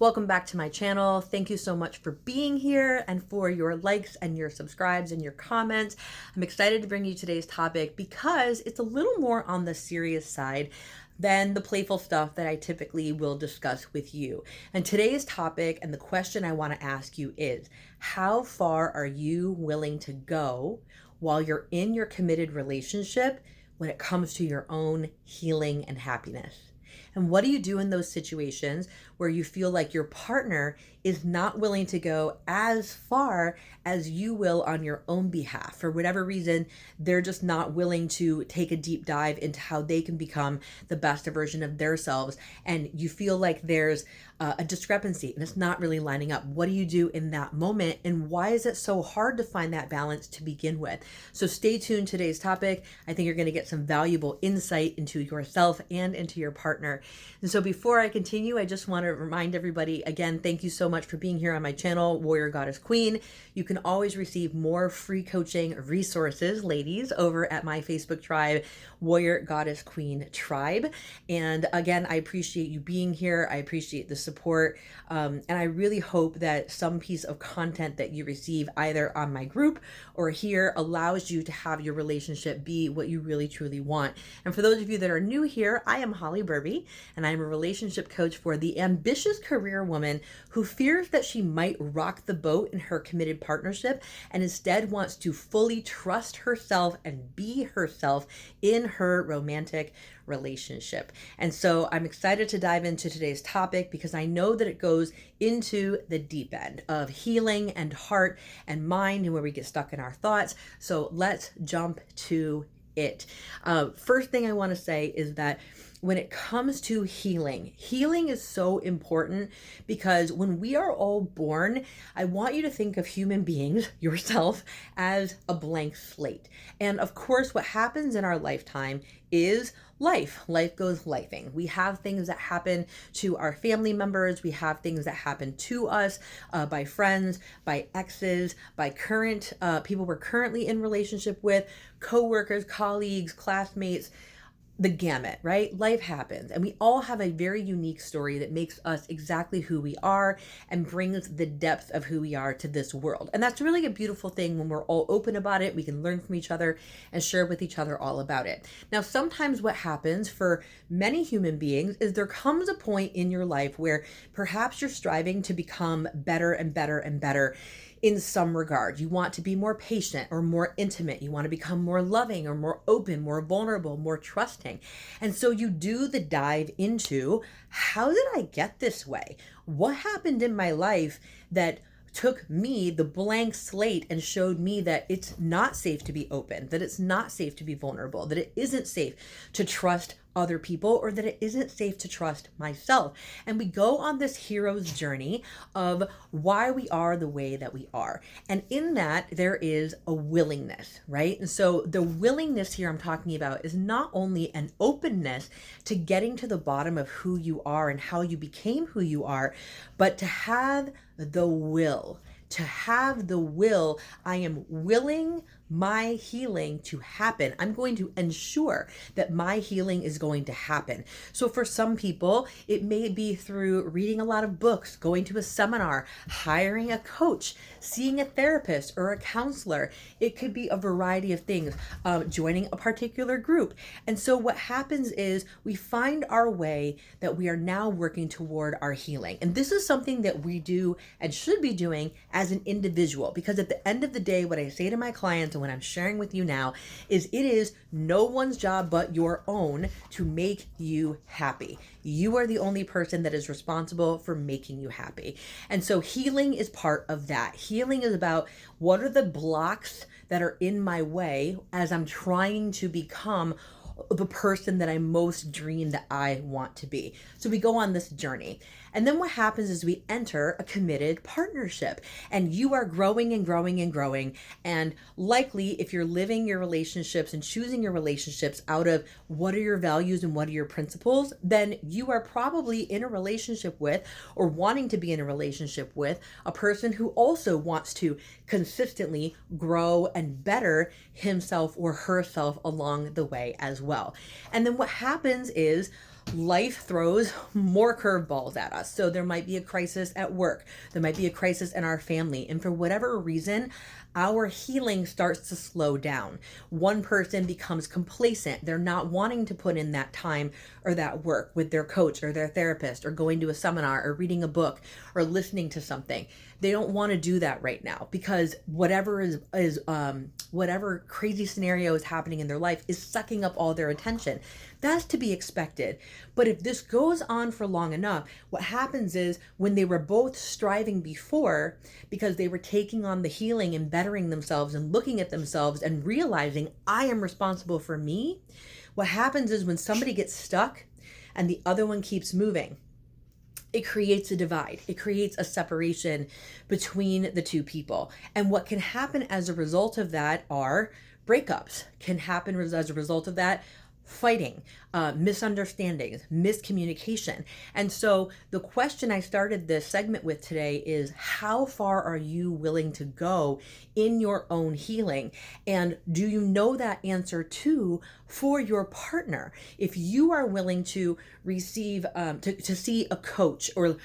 Welcome back to my channel. Thank you so much for being here and for your likes and your subscribes and your comments. I'm excited to bring you today's topic because it's a little more on the serious side than the playful stuff that I typically will discuss with you. And today's topic and the question I want to ask you is, how far are you willing to go while you're in your committed relationship when it comes to your own healing and happiness? And what do you do in those situations where you feel like your partner is not willing to go as far as you will on your own behalf? For whatever reason, they're just not willing to take a deep dive into how they can become the best version of themselves. And you feel like there's a discrepancy and it's not really lining up. What do you do in that moment? And why is it so hard to find that balance to begin with? So stay tuned to today's topic. I think you're going to get some valuable insight into yourself and into your partner. And so before I continue, I just want to remind everybody again, thank you so much for being here on my channel, Warrior Goddess Queen. You can always receive more free coaching resources, ladies, over at my Facebook tribe, Warrior Goddess Queen Tribe. And again, I appreciate you being here. I appreciate the support. And I really hope that some piece of content that you receive either on my group or here allows you to have your relationship be what you really truly want. And for those of you that are new here, I am Holly Burby, and I'm a relationship coach for the ambitious career woman who fears that she might rock the boat in her committed partnership and instead wants to fully trust herself and be herself in her romantic relationship. And so I'm excited to dive into today's topic because I know that it goes into the deep end of healing and heart and mind and where we get stuck in our thoughts. So let's jump to it. First thing I want to say is that when it comes to healing, healing is so important because when we are all born, I want you to think of human beings, yourself, as a blank slate. And of course, what happens in our lifetime is life. Life goes lifing. We have things that happen to our family members. We have things that happen to us by friends, by exes, by current people we're currently in relationship with, coworkers, colleagues, classmates, the gamut, right? Life happens, and we all have a very unique story that makes us exactly who we are and brings the depth of who we are to this world. And that's really a beautiful thing when we're all open about it. We can learn from each other and share with each other all about it. Now, sometimes what happens for many human beings is there comes a point in your life where perhaps you're striving to become better and better and better in some regard. You want to be more patient or more intimate. You want to become more loving or more open, more vulnerable, more trusting. And so you do the dive into, how did I get this way? What happened in my life that took me, the blank slate, and showed me that it's not safe to be open, that it's not safe to be vulnerable, that it isn't safe to trust other people, or that it isn't safe to trust myself. And we go on this hero's journey of why we are the way that we are. And in that, there is a willingness, right? And so the willingness here I'm talking about is not only an openness to getting to the bottom of who you are and how you became who you are, but to have the will. To have the will, I am willing my healing to happen. I'm going to ensure that my healing is going to happen. So for some people, it may be through reading a lot of books, going to a seminar, hiring a coach, seeing a therapist or a counselor. It could be a variety of things, joining a particular group. And so what happens is we find our way that we are now working toward our healing. And this is something that we do and should be doing as an individual, because at the end of the day, what I say to my clients and what I'm sharing with you now is it is no one's job but your own to make you happy. You are the only person that is responsible for making you happy. And so healing is part of that. Healing is about, what are the blocks that are in my way as I'm trying to become the person that I most dream that I want to be. So we go on this journey. And then what happens is we enter a committed partnership, and you are growing and growing and growing. And likely, if you're living your relationships and choosing your relationships out of what are your values and what are your principles, then you are probably in a relationship with, or wanting to be in a relationship with, a person who also wants to consistently grow and better himself or herself along the way as well. And then what happens is life throws more curveballs at us. So there might be a crisis at work, there might be a crisis in our family, and for whatever reason, our healing starts to slow down. One person becomes complacent. They're not wanting to put in that time or that work with their coach or their therapist or going to a seminar or reading a book or listening to something. They don't want to do that right now because whatever whatever crazy scenario is happening in their life is sucking up all their attention. That's to be expected. But if this goes on for long enough, what happens is when they were both striving before, because they were taking on the healing and bettering themselves and looking at themselves and realizing I am responsible for me, what happens is when somebody gets stuck and the other one keeps moving, it creates a divide. It creates a separation between the two people. And what can happen as a result of that are breakups. Can happen as a result of that fighting, misunderstandings, miscommunication. And so the question I started this segment with today is, how far are you willing to go in your own healing? And do you know that answer too for your partner? If you are willing to receive, to see a coach, or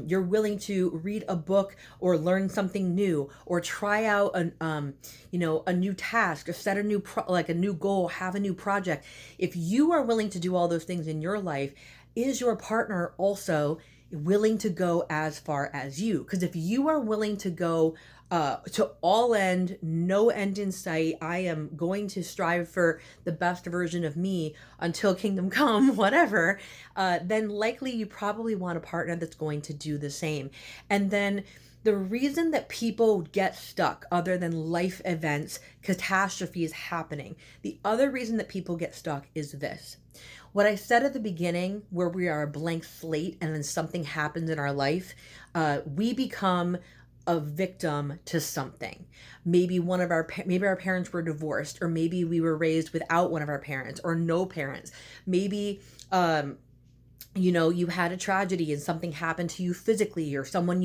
you're willing to read a book or learn something new, or try out a new task, or set a new a new goal, have a new project. If you are willing to do all those things in your life, is your partner also willing to go as far as you? Because if you are willing to go to all end, no end in sight, I am going to strive for the best version of me until kingdom come, whatever, then likely you probably want a partner that's going to do the same. And then the reason that people get stuck, other than life events, catastrophes happening, the other reason that people get stuck is this. What I said at the beginning, where we are a blank slate and then something happens in our life, we become a victim to something. Maybe maybe our parents were divorced, or maybe we were raised without one of our parents, or no parents. Maybe you had a tragedy and something happened to you physically, or someone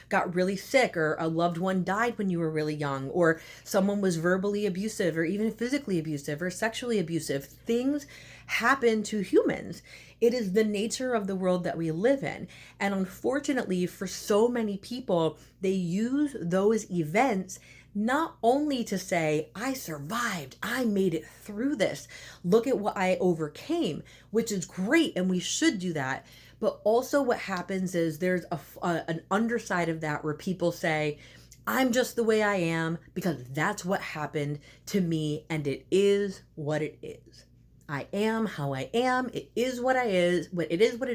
got really sick, or a loved one died when you were really young, or someone was verbally abusive, or even physically abusive, or sexually abusive. Things happen to humans. It is the nature of the world that we live in. And unfortunately, for so many people, they use those events not only to say, I survived, I made it through this, look at what I overcame, which is great, and we should do that. But also what happens is there's an underside of that where people say, I'm just the way I am because that's what happened to me, and it is what it is. I am how I am. It is what it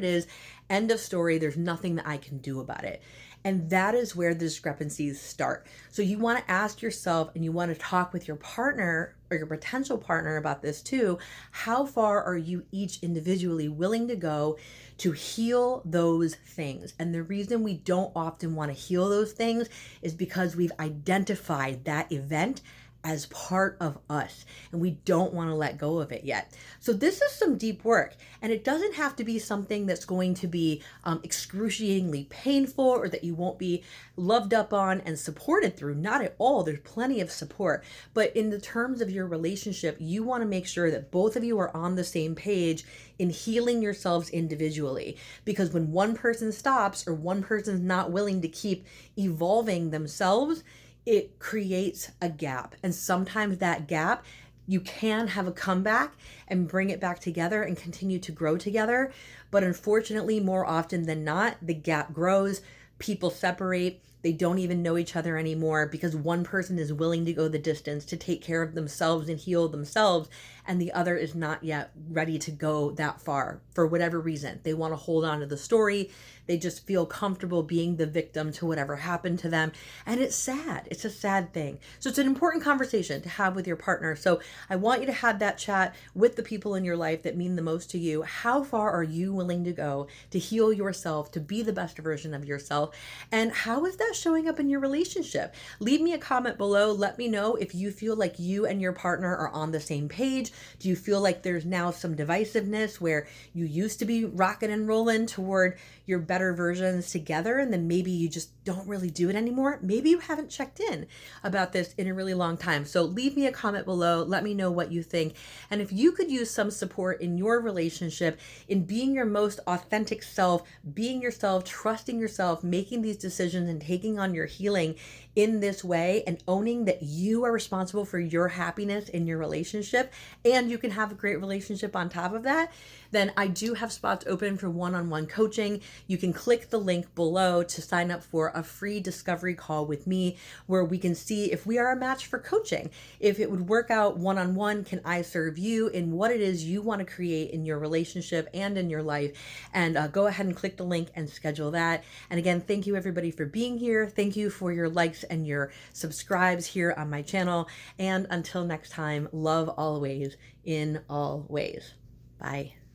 is. End of story. There's nothing that I can do about it. And that is where the discrepancies start. So you want to ask yourself, and you want to talk with your partner or your potential partner about this too. How far are you each individually willing to go to heal those things? And the reason we don't often want to heal those things is because we've identified that event as part of us, and we don't want to let go of it yet. So this is some deep work, and it doesn't have to be something that's going to be excruciatingly painful, or that you won't be loved up on and supported through. Not at all. There's plenty of support. But in the terms of your relationship, you want to make sure that both of you are on the same page in healing yourselves individually. Because when one person stops, or one person's not willing to keep evolving themselves, it creates a gap. And sometimes that gap, you can have a comeback and bring it back together and continue to grow together. But unfortunately, more often than not, the gap grows, people separate, they don't even know each other anymore because one person is willing to go the distance to take care of themselves and heal themselves, and the other is not yet ready to go that far for whatever reason. They want to hold on to the story. They just feel comfortable being the victim to whatever happened to them. And it's sad. It's a sad thing. So it's an important conversation to have with your partner. So I want you to have that chat with the people in your life that mean the most to you. How far are you willing to go to heal yourself, to be the best version of yourself? And how is that showing up in your relationship? Leave me a comment below. Let me know if you feel like you and your partner are on the same page. Do you feel like there's now some divisiveness where you used to be rocking and rolling toward your better versions together, and then maybe you just don't really do it anymore? Maybe you haven't checked in about this in a really long time. So leave me a comment below. Let me know what you think. And if you could use some support in your relationship in being your most authentic self, being yourself, trusting yourself, making these decisions and taking on your healing in this way, and owning that you are responsible for your happiness in your relationship, and you can have a great relationship on top of that, then I do have spots open for one-on-one coaching. You can click the link below to sign up for a free discovery call with me, where we can see if we are a match for coaching. If it would work out one-on-one, can I serve you in what it is you want to create in your relationship and in your life? And go ahead and click the link and schedule that. And again, thank you everybody for being here. Thank you for your likes and your subscribes here on my channel. And until next time, love always in all ways. Bye.